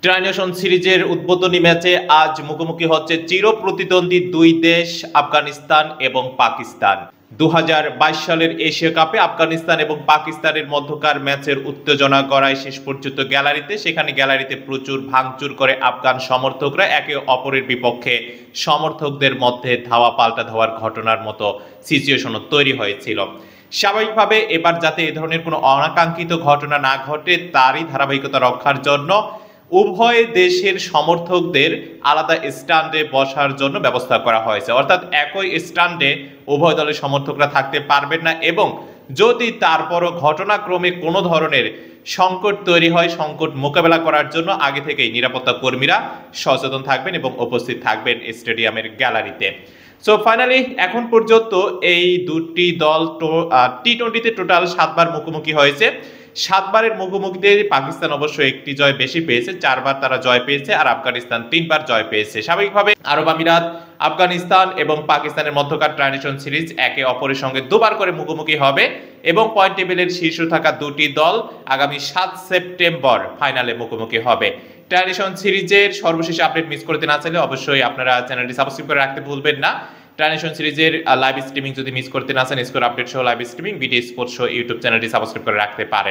Tri-nation সিরিজের উদ্বোধনী ম্যাচে আজ মুখোমুখি হচ্ছে চিরপ্রতিদ্বন্দ্বী দুই দেশ আফগানিস্তান এবং পাকিস্তান। 2022 সালের এশিয়া কাপে আফগানিস্তান এবং পাকিস্তানের মধ্যকার ম্যাচের উত্তেজনা গড়ায় শেষ পর্যন্ত গ্যালারিতে। সেখানে গ্যালারিতে প্রচুর ভাঙচুর করে আফগান সমর্থকরা একে অপরের বিপক্ষে সমর্থকদের মধ্যে ধাওয়া পাল্টা ধাওয়ার ঘটনার মতো সিচুয়েশনও তৈরি হয়েছিল। স্বাভাবিকভাবে এবার যাতে এ ধরনের কোনো অনাকাঙ্ক্ষিত ঘটনা না ঘটে তারই ধারাবাহিকতা রক্ষার জন্য উভয় দেশের সমর্থকদের আলাদা স্ট্যান্ডে বসার জন্য ব্যবস্থা করা হয়েছে। অর্থাৎ একই স্ট্যান্ডে উভয় দলের সমর্থকরা থাকতে পারবেন না এবং যদি তারপরও ঘটনাক্রমে কোনো ধরনের সংকট তৈরি হয়, সংকট মোকাবেলা করার জন্য আগে থেকেই নিরাপত্তা কর্মীরা সচেতন থাকবেন এবং উপস্থিত থাকবেন স্টেডিয়ামের গ্যালারিতে। সো ফাইনালি এখন পর্যন্ত এই দুটি দল টি-20-তে টোটাল 7বার মুখোমুখি হয়েছে। 7বারের মুখোমুখিতে পাকিস্তান অবশ্য একটি জয় বেশি পেয়েছে, 4বার তারা জয় পেয়েছে, আর আফগানিস্তান 3বার জয় পেয়েছে। স্বাভাবিকভাবে আরব আমিরাত, আফগানিস্তান এবং পাকিস্তানের মধ্যকার ট্রাইনেশন সিরিজ একে অপরের সঙ্গে দুবার করে মুখোমুখি হবে এবং পয়েন্ট টেবিলের শীর্ষে থাকা দুটি দল আগামী 7 সেপ্টেম্বর ফাইনালে মুখোমুখি হবে। ট্রাইনেশন সিরিজের সর্বশেষ আপডেট মিস করতে না চাইলে অবশ্যই আপনারা চ্যানেলটি সাবস্ক্রাইব করে রাখতে ভুলবেন না। ট্রাইনেশন সিরিজের লাইভ স্ট্রিমিং যদি মিস করতে না চান, স্কোর আপডেট সহ live streaming BD sports show YouTube চ্যানেলটি সাবস্ক্রাইব করে রাখতে পারেন।